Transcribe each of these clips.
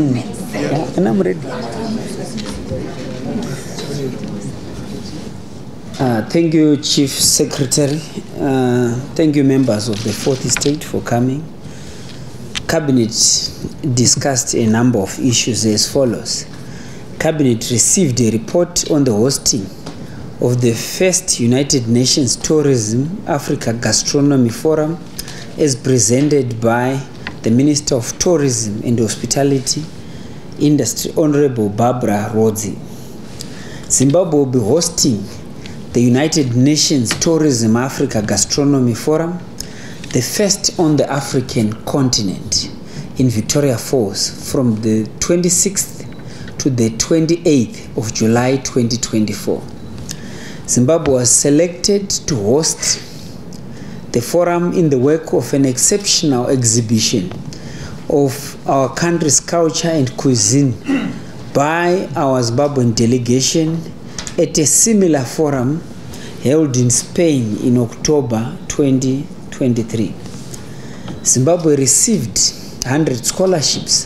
Yeah, and I'm ready. Thank you, Chief Secretary. Thank you, members of the Fourth Estate, for coming. Cabinet discussed a number of issues as follows. Cabinet received a report on the hosting of the first United Nations Tourism Africa Gastronomy Forum as presented by the Minister of Tourism and Hospitality Industry, Honorable Barbara Rodzi. Zimbabwe will be hosting the United Nations Tourism Africa Gastronomy Forum, the first on the African continent, in Victoria Falls from the 26th to the 28th of July 2024. Zimbabwe was selected to host the forum in the wake of an exceptional exhibition of our country's culture and cuisine by our Zimbabwean delegation at a similar forum held in Spain in October 2023. Zimbabwe received 100 scholarships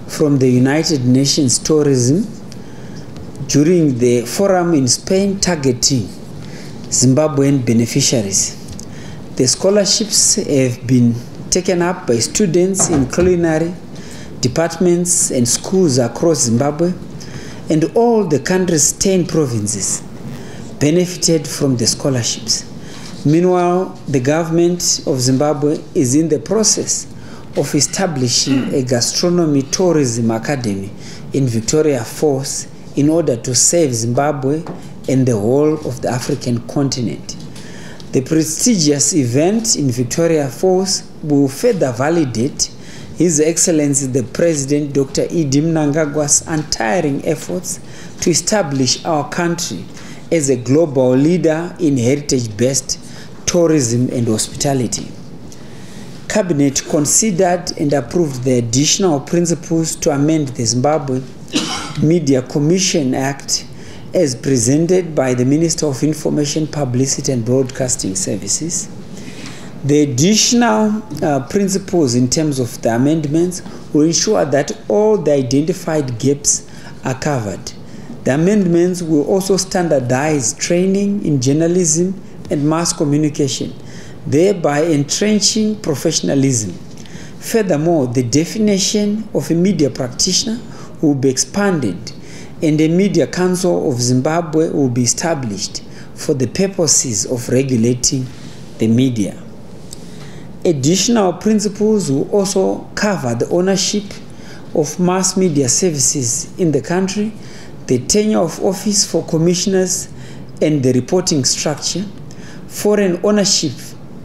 from the United Nations Tourism during the forum in Spain, targeting Zimbabwean beneficiaries. The scholarships have been taken up by students in culinary departments and schools across Zimbabwe, and all the country's 10 provinces benefited from the scholarships. Meanwhile, the government of Zimbabwe is in the process of establishing a gastronomy tourism academy in Victoria Falls in order to serve Zimbabwe and the whole of the African continent. The prestigious event in Victoria Falls will further validate His Excellency the President Dr. Idi Mnangagwa's untiring efforts to establish our country as a global leader in heritage-based tourism and hospitality. Cabinet considered and approved the additional principles to amend the Zimbabwe Media Commission Act as presented by the Minister of Information, Publicity and Broadcasting Services. The additional principles in terms of the amendments will ensure that all the identified gaps are covered. The amendments will also standardize training in journalism and mass communication, thereby entrenching professionalism. Furthermore, the definition of a media practitioner will be expanded, and a Media Council of Zimbabwe will be established for the purposes of regulating the media. Additional principles will also cover the ownership of mass media services in the country, the tenure of office for commissioners and the reporting structure. Foreign ownership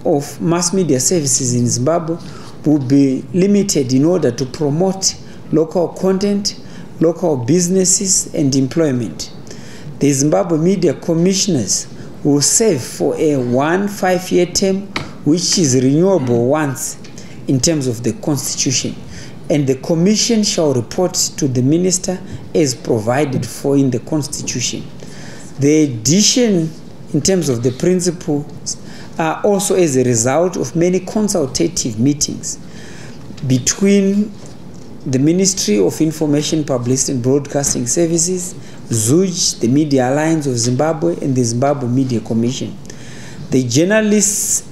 of mass media services in Zimbabwe will be limited in order to promote local content, local businesses and employment. The Zimbabwe Media Commissioners will serve for a 5-year term, which is renewable once in terms of the Constitution, and the Commission shall report to the Minister as provided for in the Constitution. The addition in terms of the principles are also as a result of many consultative meetings between the Ministry of Information, Publicity and Broadcasting Services, ZUJ, the Media Alliance of Zimbabwe, and the Zimbabwe Media Commission. The journalists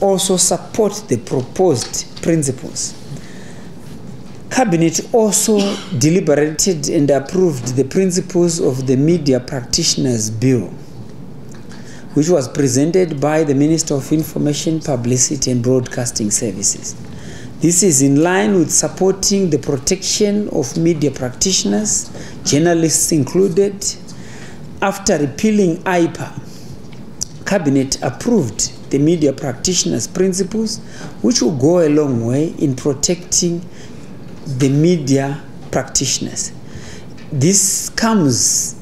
also support the proposed principles. Cabinet also deliberated and approved the principles of the Media Practitioners Bill, which was presented by the Minister of Information, Publicity and Broadcasting Services. This is in line with supporting the protection of media practitioners, journalists included. After repealing IPA, Cabinet approved the media practitioners' principles, which will go a long way in protecting the media practitioners. This comes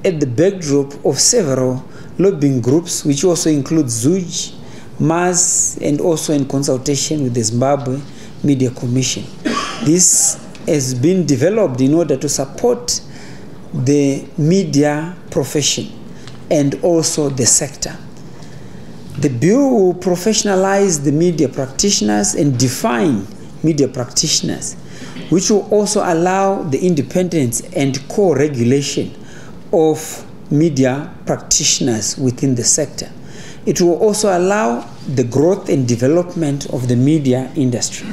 at the backdrop of several lobbying groups, which also include ZUJ, MAS, and also in consultation with the Zimbabwe Media Commission. This has been developed in order to support the media profession and also the sector. The bill will professionalize the media practitioners and define media practitioners. which will also allow the independence and co-regulation of media practitioners within the sector. It will also allow the growth and development of the media industry.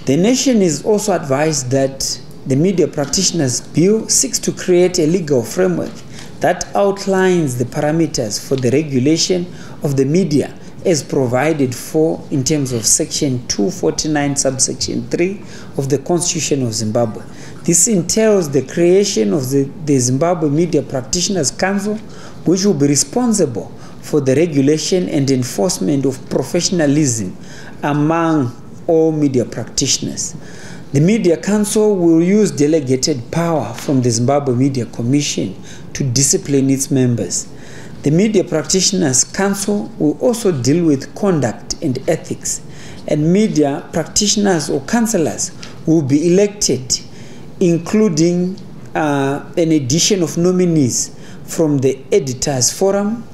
The nation is also advised that the Media Practitioners Bill seeks to create a legal framework that outlines the parameters for the regulation of the media as provided for in terms of Section 249, subsection 3 of the Constitution of Zimbabwe. This entails the creation of the Zimbabwe Media Practitioners Council, which will be responsible for the regulation and enforcement of professionalism among all media practitioners. The Media Council will use delegated power from the Zimbabwe Media Commission to discipline its members. The Media Practitioners Council will also deal with conduct and ethics, and media practitioners or councillors will be elected, including an addition of nominees from the Editors Forum,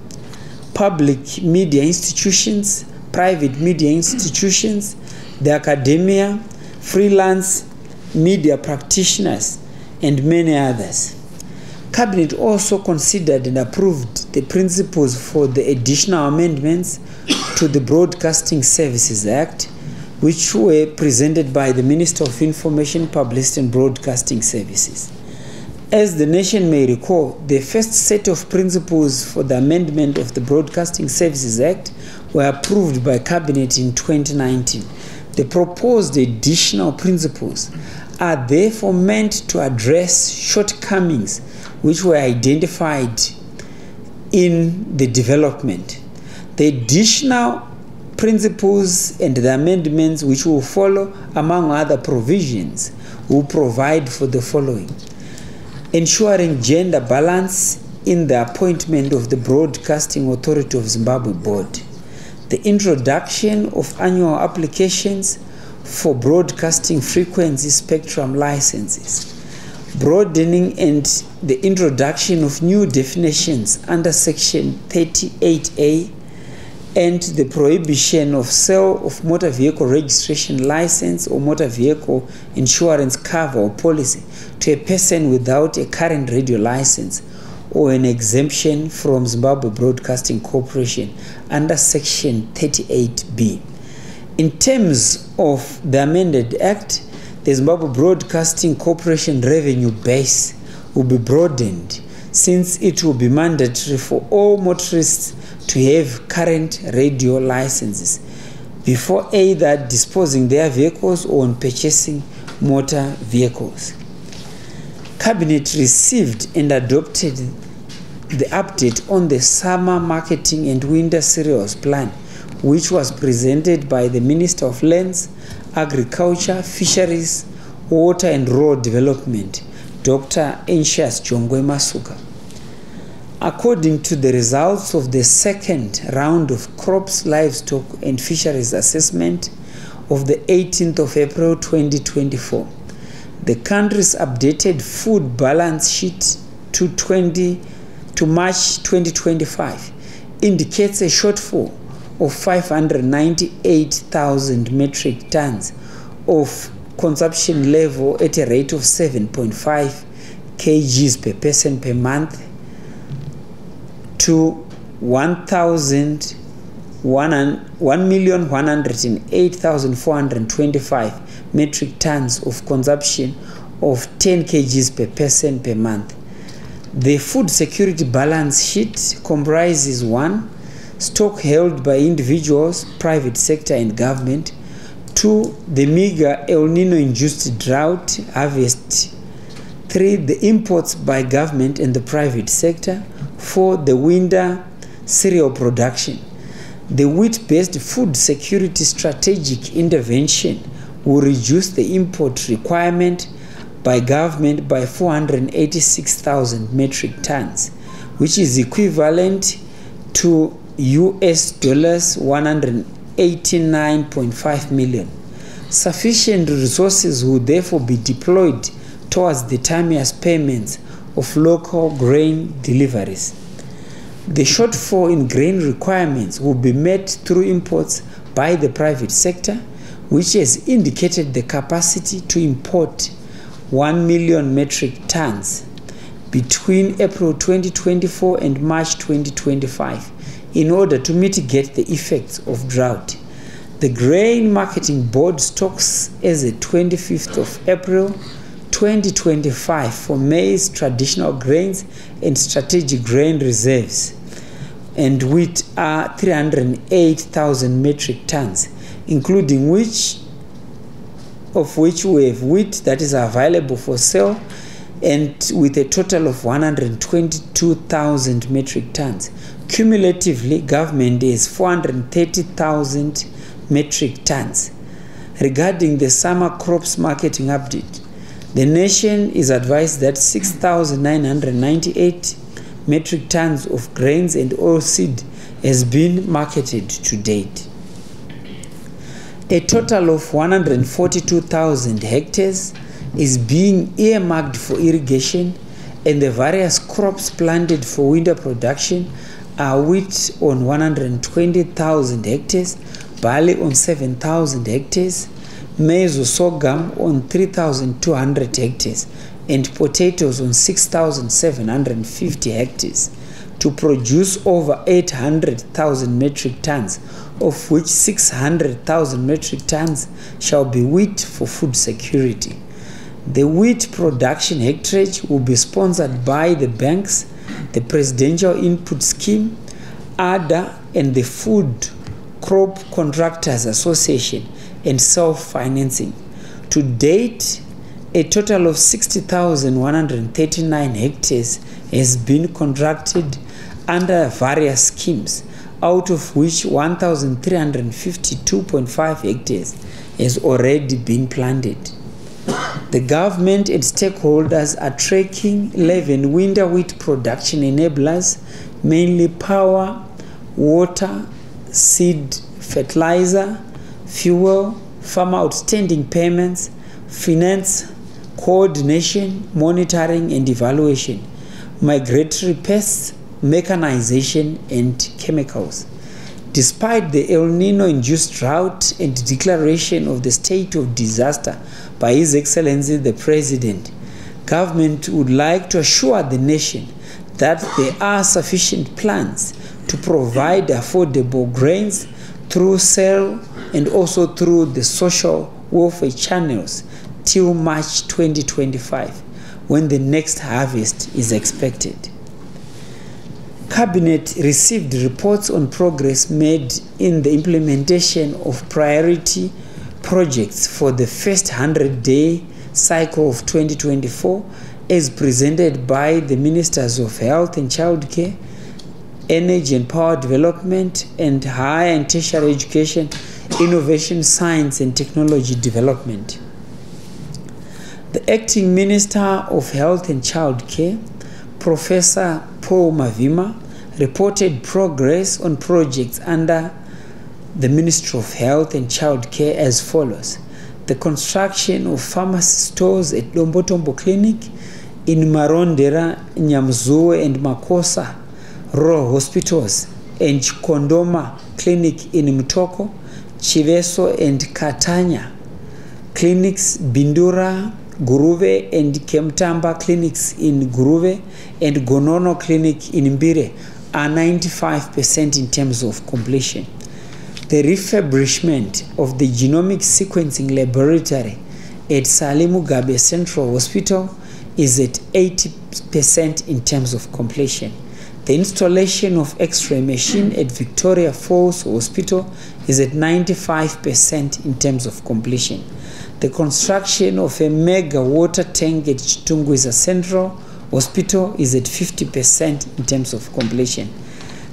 public media institutions, private media institutions, the academia, freelance media practitioners, and many others. Cabinet also considered and approved the principles for the additional amendments to the Broadcasting Services Act, which were presented by the Minister of Information, Publicity and Broadcasting Services. As the nation may recall, the first set of principles for the amendment of the Broadcasting Services Act were approved by Cabinet in 2019. The proposed additional principles are therefore meant to address shortcomings which were identified in the development. The additional principles and the amendments which will follow, among other provisions, will provide for the following: ensuring gender balance in the appointment of the Broadcasting Authority of Zimbabwe Board, the introduction of annual applications for broadcasting frequency spectrum licenses, broadening and the introduction of new definitions under Section 38A, and the prohibition of sale of motor vehicle registration license or motor vehicle insurance cover or policy to a person without a current radio license or an exemption from Zimbabwe Broadcasting Corporation under Section 38B. In terms of the amended Act, the Zimbabwe Broadcasting Corporation revenue base will be broadened, since it will be mandatory for all motorists to have current radio licenses before either disposing their vehicles or on purchasing motor vehicles. Cabinet received and adopted the update on the summer marketing and winter cereals plan, which was presented by the Minister of Lands, Agriculture, Fisheries, Water and Rural Development, Dr. Anxious Jongwe Masuka. According to the results of the second round of Crops, Livestock and Fisheries Assessment of the 18th of April 2024, the country's updated food balance sheet to March 2025 indicates a shortfall of 598,000 metric tons of consumption level at a rate of 7.5 kgs per person per month to 1,108,425 metric tons of consumption of 10 kgs per person per month. The food security balance sheet comprises 1. Stock held by individuals, private sector and government. 2. The meager El Nino-induced drought harvest. 3. The imports by government and the private sector. 4. The winter cereal production. The wheat-based food security strategic intervention will reduce the import requirement by government by 486,000 metric tons, which is equivalent to US dollars 189.5 million. Sufficient resources will therefore be deployed towards the timeous payments of local grain deliveries. The shortfall in grain requirements will be met through imports by the private sector, which has indicated the capacity to import 1 million metric tons between April 2024 and March 2025 in order to mitigate the effects of drought. The Grain Marketing Board stocks as of 25th of April 2025 for maize, traditional grains, and strategic grain reserves, and wheat are 308,000 metric tons, including which we have wheat that is available for sale, and with a total of 122,000 metric tons. Cumulatively, government is 430,000 metric tons. Regarding the summer crops marketing update, the nation is advised that 6,998 metric tons of grains and oilseed has been marketed to date. A total of 142,000 hectares is being earmarked for irrigation, and the various crops planted for winter production are wheat on 120,000 hectares, barley on 7,000 hectares, maize or sorghum on 3,200 hectares, and potatoes on 6,750 hectares, to produce over 800,000 metric tons, of which 600,000 metric tons shall be wheat for food security. The wheat production hectarage will be sponsored by the banks, the Presidential Input Scheme, ADA, and the Food Crop Contractors Association, and self-financing. To date, a total of 60,139 hectares has been contracted under various schemes, out of which 1,352.5 hectares has already been planted. The government and stakeholders are tracking 11 winter wheat production enablers, mainly power, water, seed, fertilizer, fuel, farmer outstanding payments, finance, coordination, monitoring and evaluation, migratory pests, mechanization, and chemicals. Despite the El Nino-induced drought and declaration of the state of disaster by His Excellency the President, government would like to assure the nation that there are sufficient plans to provide affordable grains through sale and also through the social welfare channels till March 2025, when the next harvest is expected. Cabinet received reports on progress made in the implementation of priority projects for the first 100-day cycle of 2024, as presented by the Ministers of Health and Childcare, Energy and Power Development, and Higher and Tertiary Education, Innovation, Science and Technology Development. The Acting Minister of Health and Childcare, Professor Paul Mavima, reported progress on projects under the Ministry of Health and Childcare as follows: the construction of pharmacy stores at Lombotombo Clinic, in Marondera, Nyamzuwe and Makosa Rural Hospitals, and Kondoma Clinic in Mtoko, Chiveso and Katanya Clinics, Bindura, Guruve and Kemtamba Clinics in Guruve, and Gonono Clinic in Mbire are 95% in terms of completion. The refurbishment of the genomic sequencing laboratory at Salimu Gabe Central Hospital is at 80% in terms of completion. The installation of X-ray machine at Victoria Falls Hospital is at 95% in terms of completion. The construction of a mega water tank at Chitungwiza Central Hospital is at 50% in terms of completion.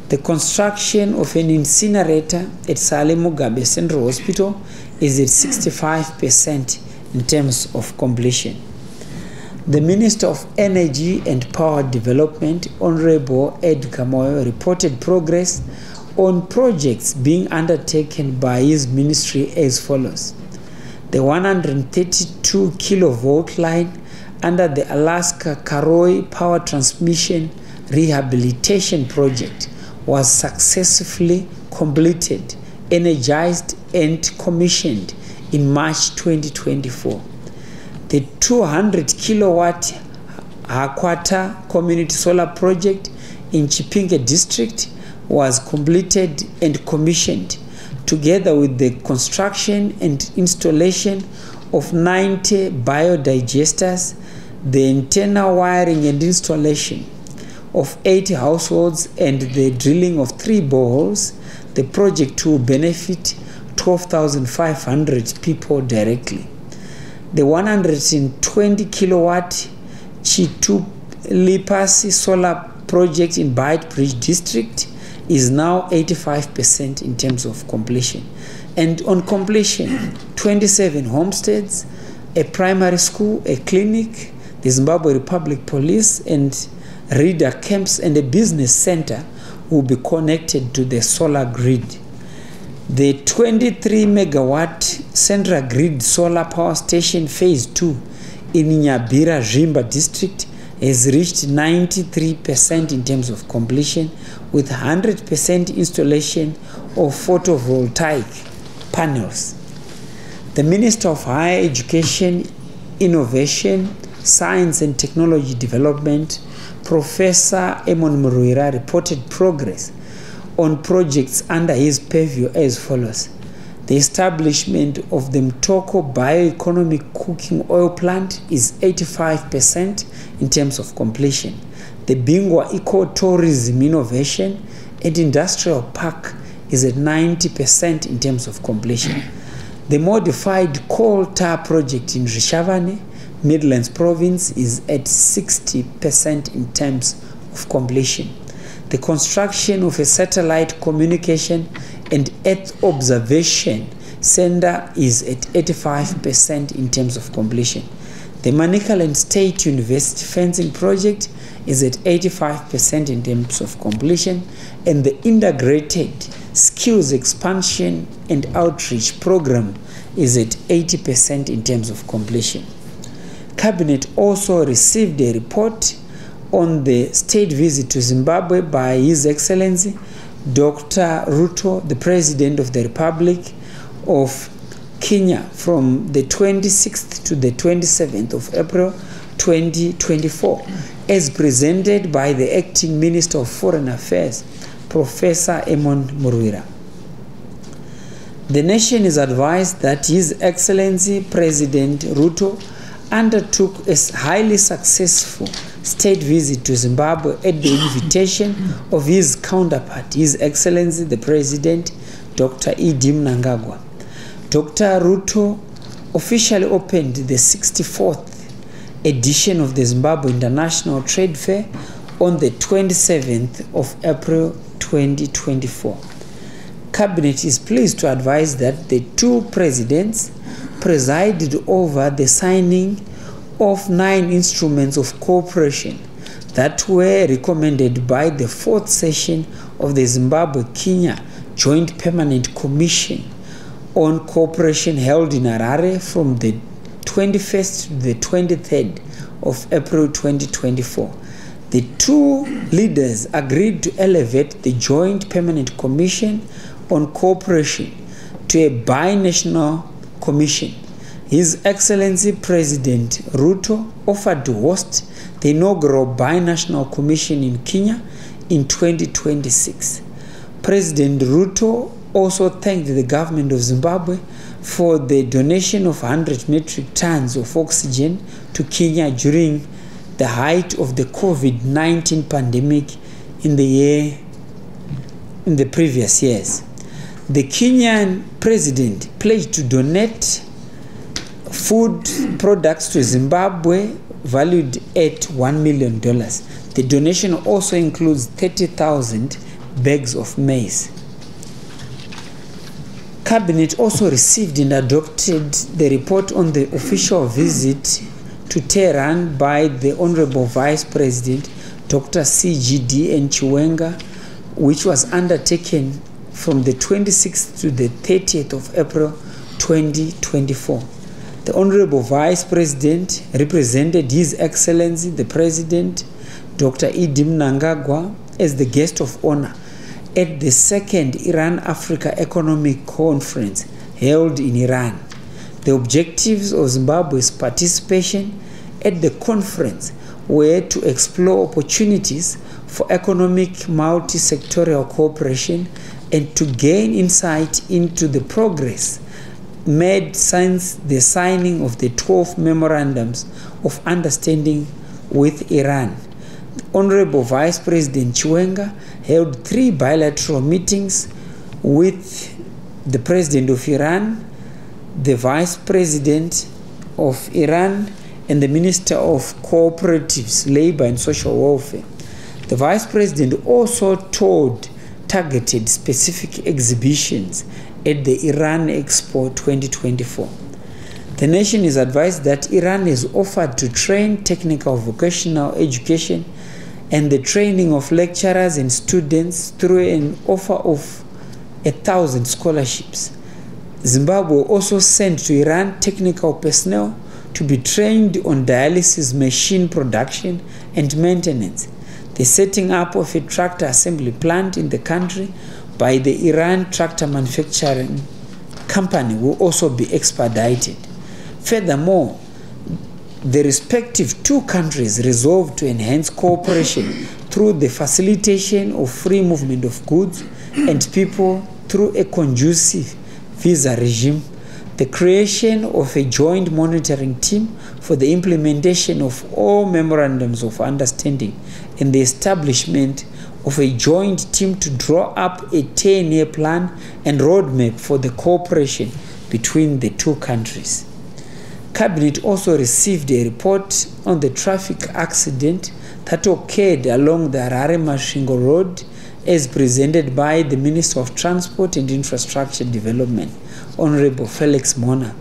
The construction of an incinerator at Salimu Gabe Central Hospital is at 65% in terms of completion. The Minister of Energy and Power Development, Honorable Ed Kamoyo, reported progress on projects being undertaken by his ministry as follows: the 132 kilovolt line under the Alaska Karoi Power Transmission Rehabilitation Project was successfully completed, energized and commissioned in March 2024. The 200 kilowatt Hakwata Community Solar Project in Chipinge District was completed and commissioned, together with the construction and installation of 90 biodigesters, the antenna wiring and installation of 80 households, and the drilling of 3 boreholes. The project will benefit 12,500 people directly. The 120 kilowatt Chitulipasi solar project in Beitbridge District is now 85% in terms of completion. And on completion, 27 homesteads, a primary school, a clinic, the Zimbabwe Republic Police and reader camps, and a business center will be connected to the solar grid. The 23 megawatt Central Grid Solar Power Station Phase 2 in Nyabira Zimba District has reached 93% in terms of completion, with 100% installation of photovoltaic panels. The Minister of Higher Education, Innovation, Science and Technology Development, Professor Emon Muruira, reported progress on projects under his purview as follows. The establishment of the Mtoko Bioeconomic Cooking Oil Plant is 85% in terms of completion. The Bingwa Eco-Tourism Innovation and Industrial Park is at 90% in terms of completion. The modified coal tar project in Rishavane, Midlands Province, is at 60% in terms of completion. The construction of a satellite communication and Earth observation center is at 85% in terms of completion. The Manicaland State University fencing project is at 85% in terms of completion, and the integrated skills expansion and outreach program is at 80% in terms of completion. Cabinet also received a report on the state visit to Zimbabwe by His Excellency Dr. Ruto, the President of the Republic of Kenya, from the 26th to the 27th of April 2024, as presented by the Acting Minister of Foreign Affairs, Professor Emon Muruira. The nation is advised that His Excellency President Ruto undertook a highly successful state visit to Zimbabwe at the invitation of his counterpart, His Excellency the President, Dr. E.D. Mnangagwa. Dr. Ruto officially opened the 64th edition of the Zimbabwe International Trade Fair on the 27th of April 2024. Cabinet is pleased to advise that the 2 presidents presided over the signing of 9 instruments of cooperation that were recommended by the 4th session of the Zimbabwe-Kenya Joint Permanent Commission on Cooperation held in Harare from the 21st to the 23rd of April 2024. The 2 leaders agreed to elevate the Joint Permanent Commission on Cooperation to a binational commission. His Excellency President Ruto offered to host the inaugural binational commission in Kenya in 2026. President Ruto also thanked the government of Zimbabwe for the donation of 100 metric tons of oxygen to Kenya during the height of the COVID-19 pandemic in the previous years. The Kenyan president pledged to donate food products to Zimbabwe valued at $1 million. The donation also includes 30,000 bags of maize. Cabinet also received and adopted the report on the official visit to Tehran by the Honorable Vice President Dr. CGD Chiwenga, which was undertaken from the 26th to the 30th of April 2024. The Honorable Vice President represented His Excellency the President Dr. E.D. Mnangagwa as the guest of honor at the 2nd Iran-Africa Economic Conference held in Iran. The objectives of Zimbabwe's participation at the conference were to explore opportunities for economic multi-sectorial cooperation and to gain insight into the progress made since the signing of the 12 memorandums of understanding with Iran. Honorable Vice President Chiwenga held 3 bilateral meetings with the President of Iran, the Vice President of Iran, and the Minister of Cooperatives, Labor and Social Welfare. The Vice President also toured targeted specific exhibitions at the Iran Expo 2024. The nation is advised that Iran is offered to train technical vocational education and the training of lecturers and students through an offer of 1,000 scholarships. Zimbabwe also sent to Iran technical personnel to be trained on dialysis machine production and maintenance. The setting up of a tractor assembly plant in the country by the Iran Tractor Manufacturing Company will also be expedited. Furthermore, the respective 2 countries resolved to enhance cooperation through the facilitation of free movement of goods and people through a conducive visa regime, the creation of a joint monitoring team for the implementation of all memorandums of understanding, and the establishment of a joint team to draw up a 10-year plan and roadmap for the cooperation between the 2 countries. Cabinet also received a report on the traffic accident that occurred along the Harare-Masvingo Road as presented by the Minister of Transport and Infrastructure Development, Honorable Felix Mona.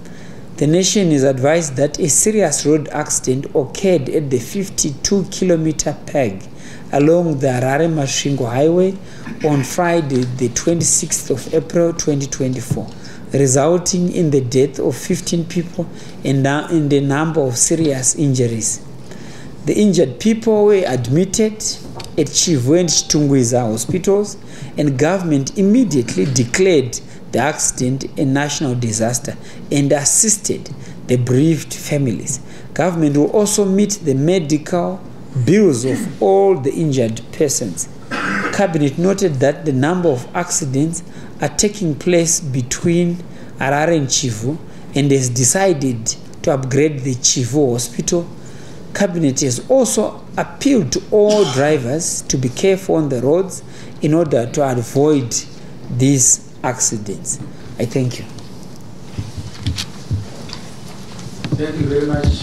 The nation is advised that a serious road accident occurred at the 52-kilometer peg along the Harare-Masvingo Highway on Friday, the 26th of April 2024, resulting in the death of 15 people and a number of serious injuries. The injured people were admitted at Chivu and Chitungwiza hospitals, and government immediately declared the accident a national disaster and assisted the bereaved families. Government will also meet the medical bills of all the injured persons. Cabinet noted that the number of accidents are taking place between Harare and Chivu and has decided to upgrade the Chivu hospital. Cabinet has also appealed to all drivers to be careful on the roads in order to avoid these accidents. I thank you. Thank you very much.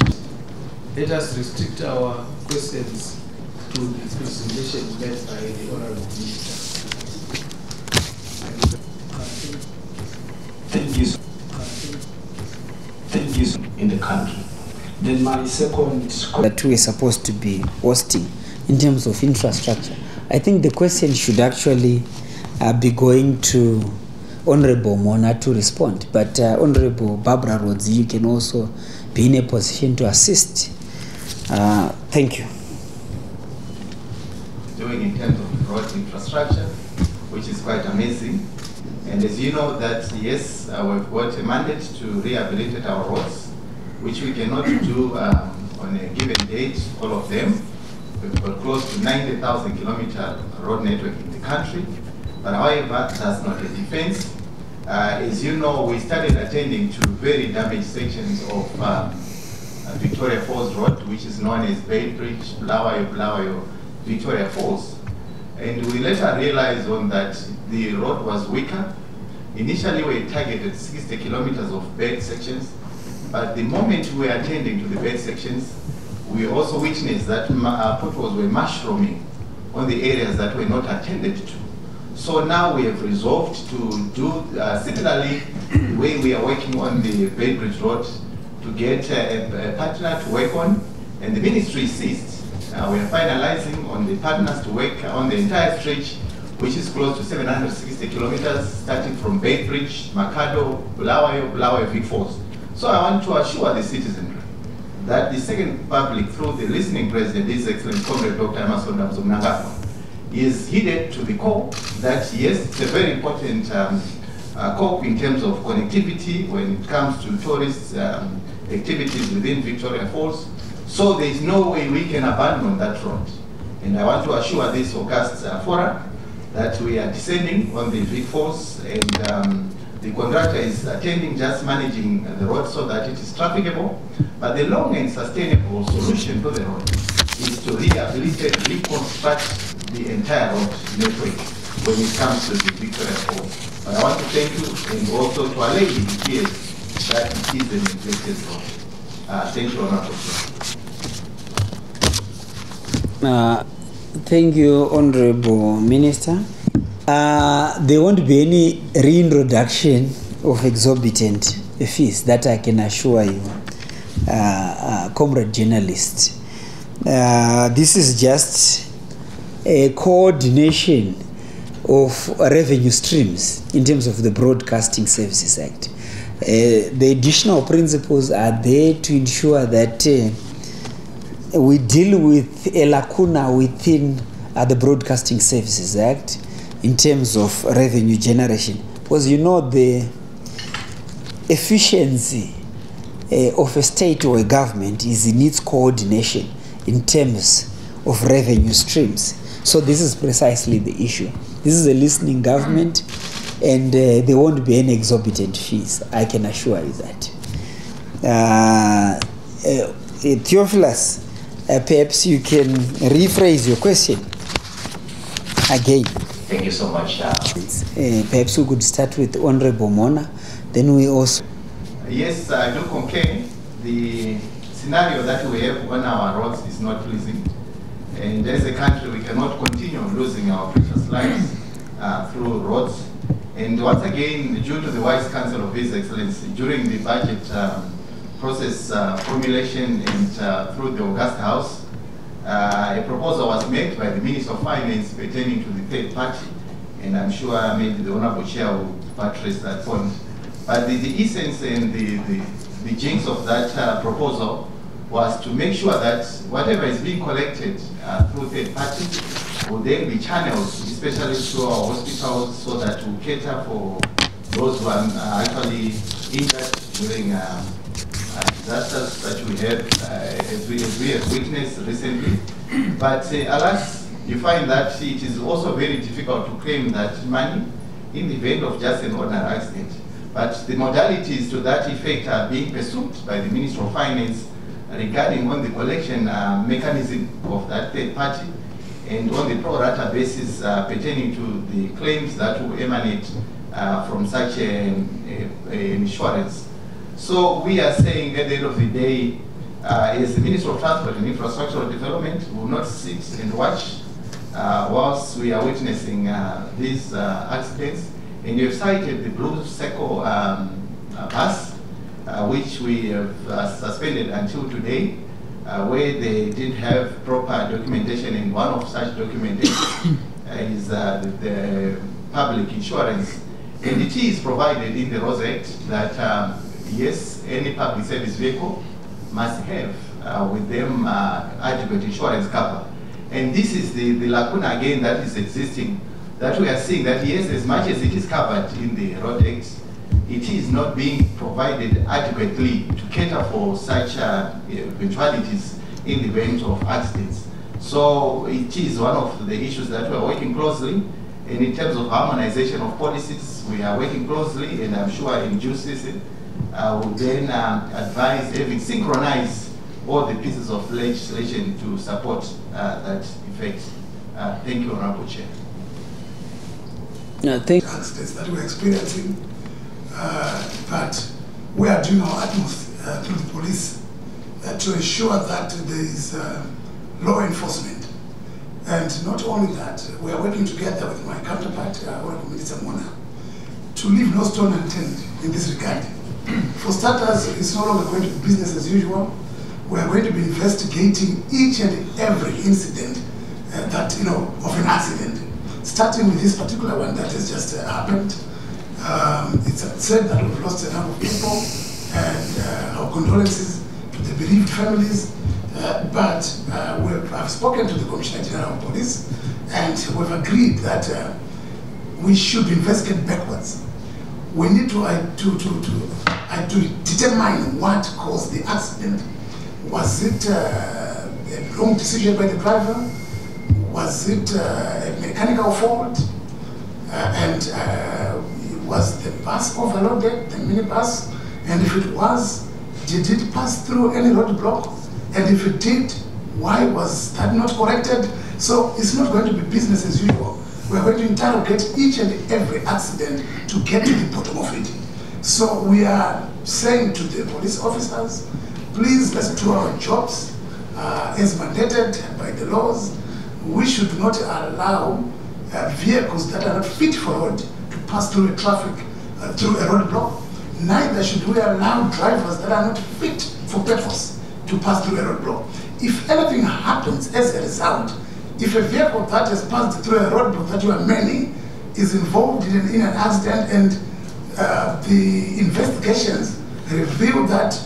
Let us restrict our questions to the presentation made by the Honorable Minister. Thank you. Thank you in the country. Then my second that we are supposed to be hosting in terms of infrastructure. I think the question should actually be going to Honorable Mona to respond, but Honorable Barbara Rhodes, you can also be in a position to assist. Thank you. Doing in terms of road infrastructure, which is quite amazing. And as you know that, yes, we've got a mandate to rehabilitate our roads, which we cannot do on a given date, all of them. We've got close to 90,000 kilometer road network in the country. But however, that's not a defense. As you know, we started attending to very damaged sections of Victoria Falls Road, which is known as Bay Bridge, Bulawayo, Victoria Falls. And we later realized on that the road was weaker. Initially, we targeted 60 kilometers of bad sections, but the moment we were attending to the bad sections, we also witnessed that potholes were mushrooming on the areas that were not attended to. So now we have resolved to do similarly the way we are working on the Bay Bridge Road to get a partner to work on, and the ministry seized. We are finalizing on the partners to work on the entire stretch, which is close to 760 kilometers, starting from Bay Bridge, Makado, Bulawayo, Vic Falls. So I want to assure the citizenry that the Second Republic, through the listening president, His Excellency Comrade Dr. Emmerson Mnangagwa, is heeded to the core that yes, it's a very important cope in terms of connectivity when it comes to tourist activities within Victoria Falls. So there is no way we can abandon that road. And I want to assure this august forum that we are descending on the Vic Falls, and the contractor is attending, just managing the road so that it is trafficable. But the long and sustainable solution to the road is to rehabilitate, reconstruct the entire road network when it comes to the Victoria Falls. But I want to thank you, and also to allay the fears that it is an neglected road. Thank you, Honorable Chair. Thank you, Honorable Minister. There won't be any reintroduction of exorbitant fees, that I can assure you, comrade journalist. This is just a coordination of revenue streams in terms of the Broadcasting Services Act. The additional principles are there to ensure that we deal with a lacuna within the Broadcasting Services Act in terms of revenue generation. Because you know the efficiency of a state or a government is in its coordination in terms of revenue streams. So this is precisely the issue. This is a listening government, and there won't be any exorbitant fees, I can assure you that. Theophilus, perhaps you can rephrase your question again. Thank you so much. Perhaps we could start with Honorable Mona, then we also... Yes, I do concur. The scenario that we have on our roads is not pleasing. And as a country, we cannot continue losing our precious lives through roads. And once again, due to the wise counsel of His Excellency, during the budget process formulation and through the August House, a proposal was made by the Minister of Finance pertaining to the third party, and I'm sure maybe the Honorable Chair will buttress that point. But the essence and the jinx of that proposal was to make sure that whatever is being collected through third parties will then be channeled, especially through our hospitals, so that we cater for those who are actually injured during disasters that we have, as we have witnessed recently. But alas, you find that it is also very difficult to claim that money in the event of just an ordinary accident. But the modalities to that effect are being pursued by the Ministry of Finance regarding on the collection mechanism of that third party, and on the pro rata basis pertaining to the claims that will emanate from such an insurance. So we are saying at the end of the day, as the Minister of Transport and Infrastructural Development, will not sit and watch whilst we are witnessing these accidents. And you have cited the Blue Circle bus, which we have suspended until today, where they didn't have proper documentation, and one of such documentation is the public insurance. And it is provided in the Roads Act that yes, any public service vehicle must have with them adequate insurance cover. And this is the lacuna again that is existing, that we are seeing that yes, as much as it is covered in the Road Act, it is not being provided adequately to cater for such eventualities in the event of accidents. So it is one of the issues that we are working closely, and in terms of harmonization of policies, we are working closely, and I'm sure in due season, we'll then advise having synchronized all the pieces of legislation to support that effect. Thank you, Honorable Chair. Accidents that we're experiencing, but we are doing our utmost through the police to ensure that there is law enforcement. And not only that, we are working together with my counterpart, Honorable Minister Mona, to leave no stone unturned in this regard. For starters, it's no longer going to be business as usual. We are going to be investigating each and every incident that, of an accident, starting with this particular one that has just happened. It's said that we've lost a number of people, and our condolences to the bereaved families. But I've spoken to the Commissioner General of Police, and we've agreed that we should investigate backwards. we need to determine what caused the accident. Was it a wrong decision by the driver? Was it a mechanical fault? Was the bus overloaded, the minibus? And if it was, did it pass through any roadblock? And if it did, why was that not corrected? So it's not going to be business as usual. We're going to interrogate each and every accident to get to the bottom of it. So we are saying to the police officers, please let's do our jobs as mandated by the laws. We should not allow vehicles that are not fit for road to pass through a through a roadblock. Neither should we allow drivers that are not fit for purpose to pass through a roadblock. If anything happens as a result, if a vehicle that has passed through a roadblock that you are manning is involved in an accident and the investigations reveal that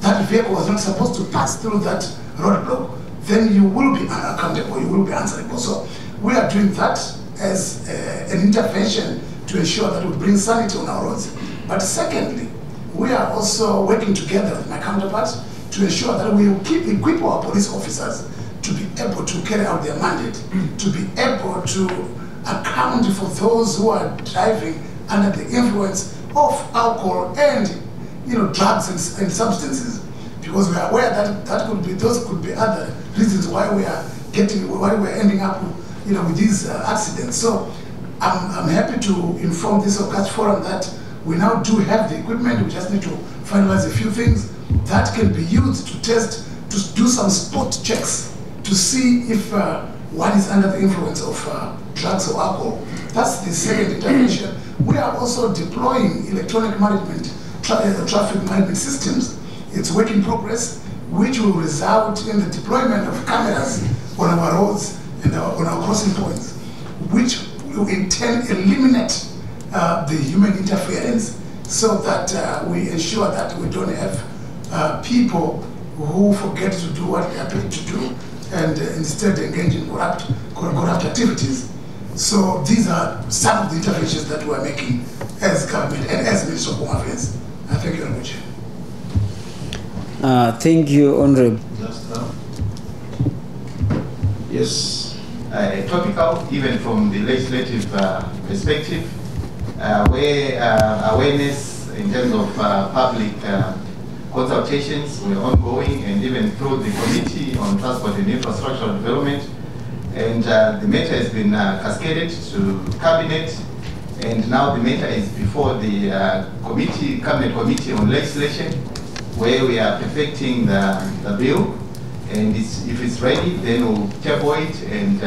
that vehicle was not supposed to pass through that roadblock, then you will be unaccountable, you will be answerable. So we are doing that as an intervention to ensure that we bring sanity on our roads. But secondly, we are also working together with my counterparts to ensure that we will equip our police officers to be able to carry out their mandate, to be able to account for those who are driving under the influence of alcohol and drugs and substances, because we are aware that those could be other reasons why we're ending up with these accidents. So I'm happy to inform this August Forum that we now do have the equipment. We just need to finalize a few things that can be used to test, to do some spot checks to see if one is under the influence of drugs or alcohol. That's the second intervention. We are also deploying electronic management, traffic management systems. It's work in progress, which will result in the deployment of cameras on our roads and on our crossing points, which will in turn eliminate the human interference so that we ensure that we don't have people who forget to do what they are paid to do and instead engage in corrupt activities. So these are some of the interventions that we are making as government and as Minister of Home Affairs. Thank you very much. Thank you, Honorable. Yes, topical, even from the legislative perspective, where awareness in terms of public consultations were ongoing, and even through the Committee on Transport and Infrastructural Development. And the matter has been cascaded to Cabinet, and now the matter is before the Cabinet Committee on Legislation, where we are perfecting the bill. And if it's ready, then we'll table it and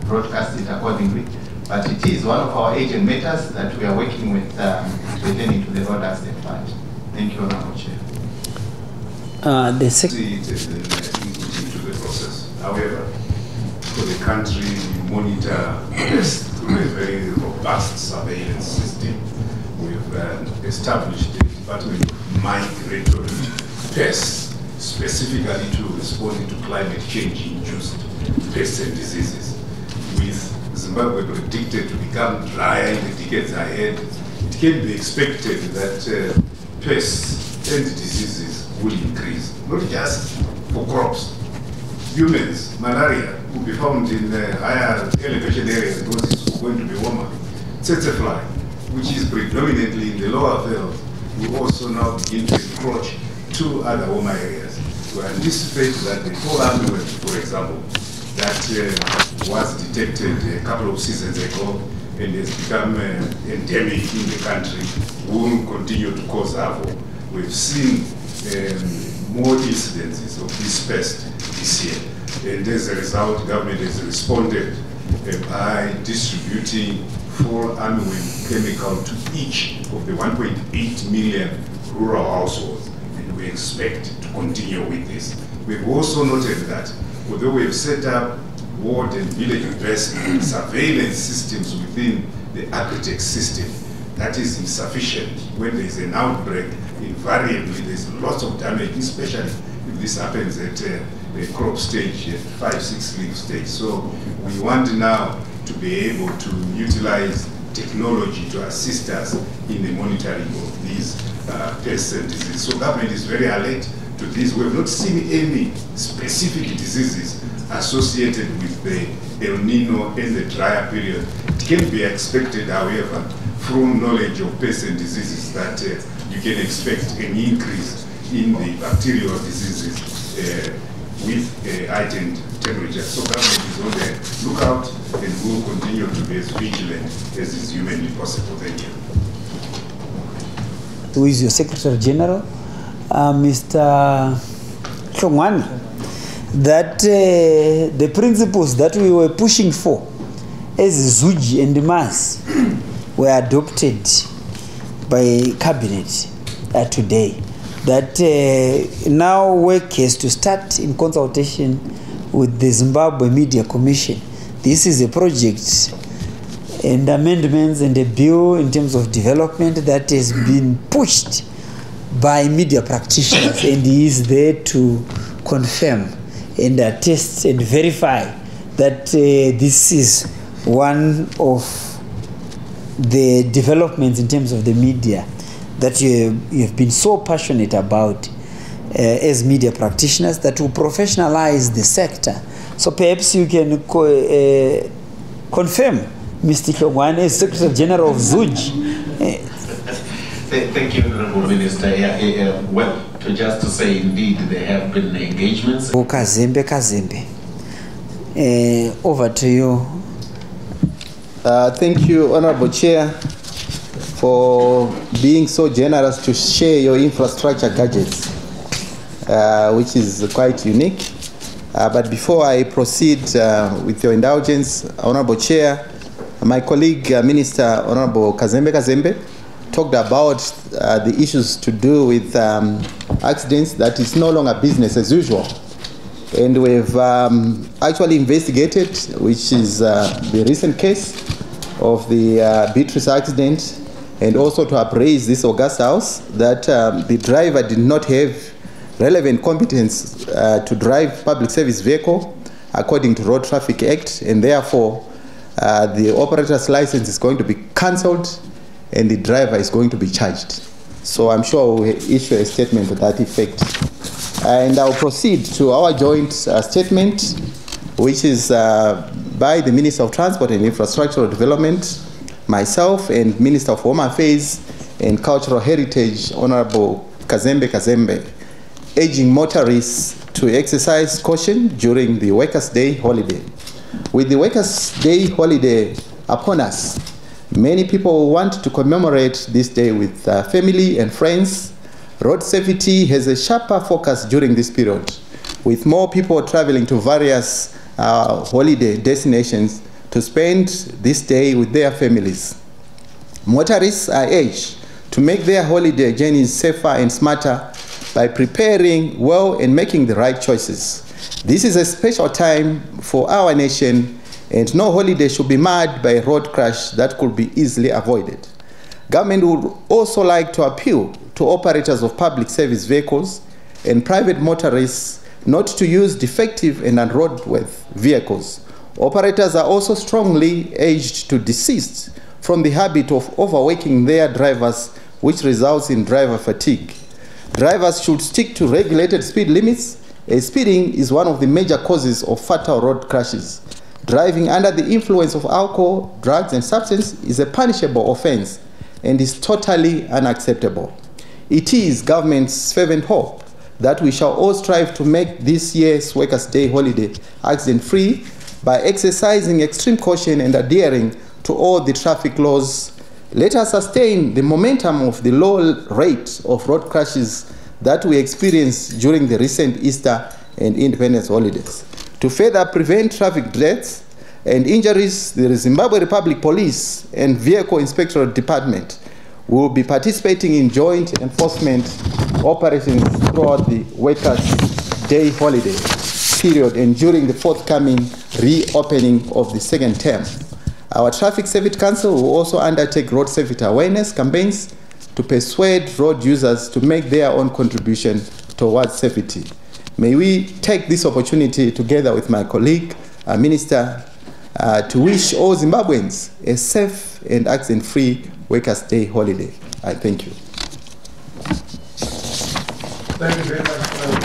broadcast it accordingly. But it is one of our agent matters that we are working with pertaining to the Road Accident Fund. Thank you, Honorable Chair. The secretary is into the process. However, for the country, we monitor pests through a very robust surveillance system. We've established the Department of Migratory Pests specifically to respond to climate change-induced pests and diseases. With Zimbabwe predicted to become drier in the decades ahead, it can be expected that pests and diseases will increase, not just for crops. Humans, malaria will be found in higher elevation areas because it's going to be warmer. Tsetse fly, which is predominantly in the lower veld, will also now begin to encroach to other warmer areas. We anticipate that the fall armyworm, for example, that was detected a couple of seasons ago and has become endemic in the country, will continue to cause havoc. We've seen more incidences of this pest this year, and as a result, government has responded by distributing fall armyworm chemical to each of the 1.8 million rural households, and we expect to continue with this. We've also noted that although we have set up ward and village-based surveillance systems within the Agritech system, that is insufficient. When there is an outbreak, invariably there's lots of damage, especially if this happens at the crop stage, at 5-6 leaf stage. So we want now to be able to utilize technology to assist us in the monitoring of these pests and diseases. So government is very alert to this. We have not seen any specific diseases associated with the El Nino and the drier period. It can be expected, however, from knowledge of pests and diseases, that you can expect an increase in the bacterial diseases with heightened temperature. So government is on the lookout and will continue to be as vigilant as is humanly possible. Thank you. Who is your Secretary General, Mr. Hlongwane, that the principles that we were pushing for as Zuji and MAS were adopted by Cabinet today. That now work has to start in consultation with the Zimbabwe Media Commission. This is a project and amendments and a bill in terms of development that has been pushed by media practitioners, and he is there to confirm and attest and verify that this is one of the developments in terms of the media that you have been so passionate about as media practitioners, that will professionalize the sector. So perhaps you can confirm, Mr. Hlongwane, as Secretary General of ZUJ. Thank you, Honorable Minister. Well, just to say, indeed, there have been engagements. Kazembe, over to you. Thank you, Honorable Chair, for being so generous to share your infrastructure gadgets, which is quite unique. But before I proceed with your indulgence, Honorable Chair, my colleague, Minister Honorable Kazembe, talked about the issues to do with accidents that is no longer business as usual. And we've actually investigated, which is the recent case of the Beatrice accident, and also to appraise this August House that the driver did not have relevant competence to drive public service vehicle according to Road Traffic Act, and therefore the operator's license is going to be cancelled and the driver is going to be charged. So I'm sure we'll issue a statement to that effect. And I'll proceed to our joint statement, which is by the Minister of Transport and Infrastructural Development, myself, and Minister of Home Affairs and Cultural Heritage, Honorable Kazembe, urging motorists to exercise caution during the Workers' Day holiday. With the Workers' Day holiday upon us, many people want to commemorate this day with family and friends. Road safety has a sharper focus during this period, with more people traveling to various holiday destinations to spend this day with their families. Motorists are urged to make their holiday journeys safer and smarter by preparing well and making the right choices. This is a special time for our nation, and no holiday should be marred by a road crash that could be easily avoided. Government would also like to appeal to operators of public service vehicles and private motorists not to use defective and unroadworthy vehicles. Operators are also strongly urged to desist from the habit of overworking their drivers, which results in driver fatigue. Drivers should stick to regulated speed limits, as speeding is one of the major causes of fatal road crashes. Driving under the influence of alcohol, drugs, and substance is a punishable offense and is totally unacceptable. It is government's fervent hope that we shall all strive to make this year's Workers' Day holiday accident-free by exercising extreme caution and adhering to all the traffic laws. Let us sustain the momentum of the low rate of road crashes that we experienced during the recent Easter and Independence holidays. To further prevent traffic deaths and injuries, the Zimbabwe Republic Police and Vehicle Inspectorate Department will be participating in joint enforcement operations throughout the Workers' Day holiday period and during the forthcoming reopening of the second term. Our Traffic Safety Council will also undertake road safety awareness campaigns to persuade road users to make their own contribution towards safety. May we take this opportunity together with my colleague, Minister to wish all Zimbabweans a safe and accident-free Workers' Day holiday. I thank you. Thank you very much.